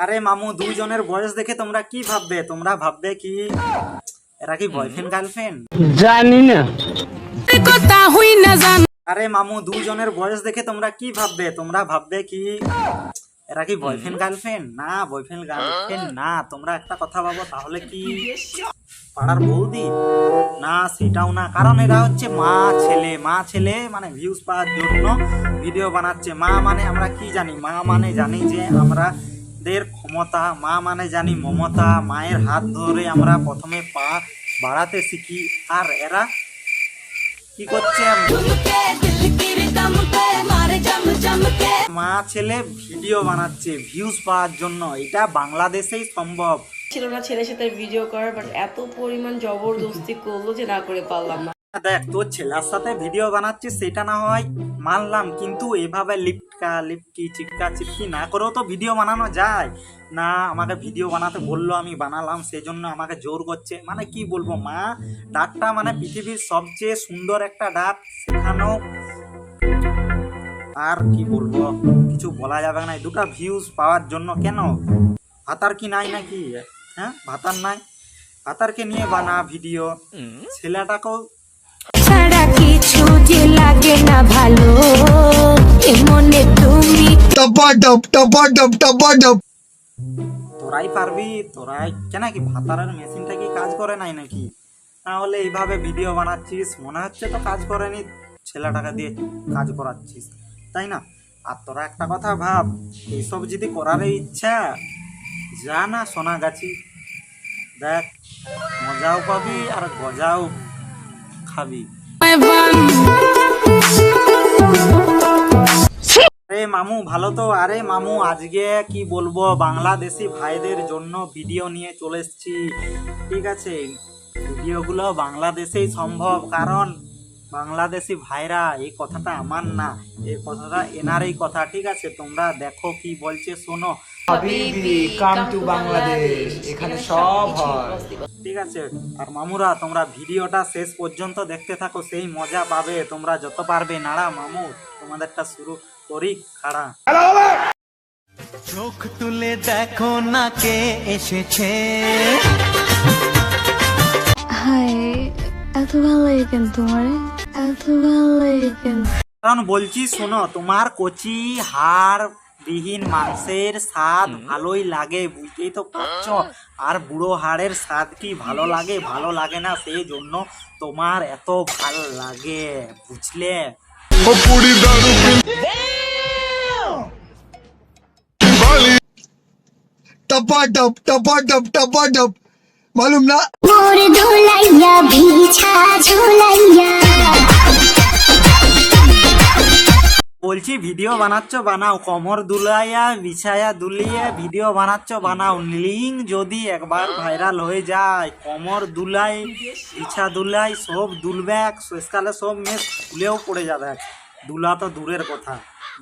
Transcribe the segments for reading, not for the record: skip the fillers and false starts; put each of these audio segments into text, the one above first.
আরে মামু, দুইজনের বয়স দেখে তোমরা কি ভাববে? তোমরা ভাববে কি এরা কি বয়ফ্রেন্ড গার্লফ্রেন্ড? জানি না। আরে মামু, দুইজনের বয়স দেখে তোমরা কি ভাববে? তোমরা ভাববে কি এরা কি বয়ফ্রেন্ড গার্লফ্রেন্ড? না, বয়ফ্রেন্ড গার্লফ্রেন্ড না। তোমরা একটা কথা ভাবো, তাহলে কি পাড়ার বৌদি? না, সেটাও না। কারণ এরা হচ্ছে মা ছেলে মানে ভিউজ পাওয়ার জন্য ভিডিও বানাচ্ছে। মা মানে আমরা কি জানি? মা মানে জানি যে আমরা দের ক্ষমতা, মা মানে জানি মমতা। মায়ের হাত ধরে আমরা প্রথমে পা বাড়াতে শিখি। আর এরা কি করছে? মা ছেলে ভিডিও বানাচ্ছে ভিউজ পাওয়ার জন্য। এটা বাংলাদেশেই সম্ভব ছিল না ছেলের সাথে ভিডিও করার, বাট এত পরিমাণ জবরদস্তি করলো যে না করে পারলাম না। দেখ, তোর ছেলের সাথে ভিডিও বানাচ্ছিস সেটা না হয় মানলাম, কিন্তু এভাবে লিপকি চিপকি না করেও তো ভিডিও বানানো যায় না। আমাকে ভিডিও বানাতে বললো, আমি বানালাম, সেই জন্য আমাকে জোর করছে। মানে কি বলবো, মা ডাকটা মানে পৃথিবীর সবচেয়ে সুন্দর একটা ডাক। সেখানেও আর কি বলবো, কিছু বলা যাবে না। দুটা ভিউজ পাওয়ার জন্য কেন? ভাতার কি নাই নাকি? হ্যাঁ, ভাতার নাই? ভাতারকে নিয়ে বানা ভিডিও। ছেলেটাকেও কিছু যে লাগে না ভালো, মনে তুমি তোরাই পারবি, তোরাই কেন? কি ভাতারের মেশিনটা কি কাজ করে নাই নাকি? তাহলে এইভাবে ভিডিও বানাচ্ছিস, মনে হচ্ছে তো কাজ করেনি, ছেলেটাকে দিয়ে কাজ করাচ্ছিস, তাই না? আর তোরা একটা কথা ভাব, এইসব যদি করার ইচ্ছা, যা না সোনাগাছি, দেখ, মজাও পাবি আর গজাও খাবি। আরে মামু ভালো তো? আরে মামু, আজকে কি বলবো, বাংলাদেশি ভাইদের জন্য ভিডিও নিয়ে চলে এসেছি। ঠিক আছে, ভিডিওগুলো বাংলাদেশেই সম্ভব, কারণ বাংলাদেশি ভাইরা, এই কথাটা আমার না, এই কথাটা এনারই কথা। ঠিক আছে, তোমরা দেখো কি বলছে, শোনো। হাবিবি কাম টু বাংলাদেশ, এখানে সব হয়। ঠিক আছে, আর মামুরা তোমরা ভিডিওটা শেষ পর্যন্ত দেখতে থাকো, সেই মজা পাবে তোমরা যত পারবে। নাড়া মামু, তোমাদেরটা শুরু করি, খাড়া। চোখ তুলে দেখো না কে এসেছে। হাই, এত ভালো লাগে কেন তোমার? এত ভালো লাগে কেন? কারণ বলছি শোনো, তোমার কচি হাড় বিহীন মাংসের স্বাদ ভালোই লাগে, বুঝতেই তো পারছো। আর বুড়ো হাড়ের স্বাদ কি ভালো লাগে? ভালো লাগে না, সেই জন্য তোমার এত ভালো লাগে, বুঝলে? टपा मालूम ना। मोर झुलैया बिछा झुलैया। বলছি ভিডিও বানাচ্ছ বানাও, কমর দুলাইয়া বিছায়া দুলিয়ে ভিডিও বানাচ্ছ বানাও। লিঙ্ক যদি একবার ভাইরাল হয়ে যায়, কমর দুলাই বিছা দুলাই সব দুলবে, শেষকালে সব মেয়ে খুলেও পড়ে যাবে। দুলা তো দূরের কথা,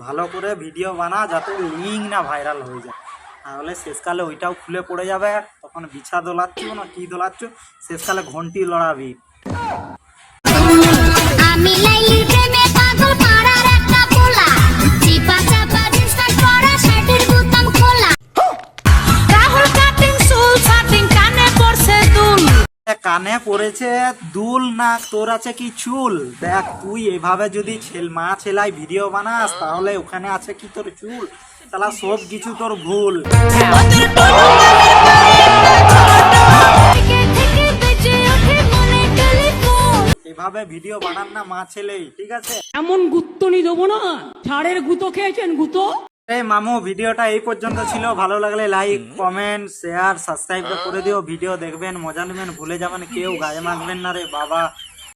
ভালো করে ভিডিও বানা যাতে লিঙ্ক না ভাইরাল হয়ে যায়, তাহলে শেষকালে ওইটাও খুলে পড়ে যাবে। তখন বিছা দোলাচ্ছ না কি দোলাচ্ছ, শেষকালে ঘন্টি লড়াবি। আমি লাইলির প্রেমে পাগল পাড়ার একটা পোলা, চিপা চাপা জিন্স প্যান্ট পরা, শার্টের বোতাম খোলা, রাহুল কাটিং চুল কাটিং, কানে পড়ছে দুল। কানে পড়েছে দুল না তোর আছে কি চুল? দেখ, তুই এভাবে যদি মা ছেলাই ভিডিও বানাস, তাহলে ওখানে আছে কি তোর চুল? তাহলে সব কিছু তোর ভুল। এভাবে ভিডিও বানান না মা ছেলেই, ঠিক আছে? এমন গুত্তনি দেবো না, ঝাড়ের গুঁতো খেয়েছেন গুঁতো। মামু, ভিডিওটা এই পর্যন্ত ছিল। ভালো লাগলে লাইক কমেন্ট শেয়ার সাবস্ক্রাইব করে দিও। ভিডিও দেখবেন, মজা নেবেন, ভুলে যাবেন, কেউ গায়ে মাখবেন না রে বাবা।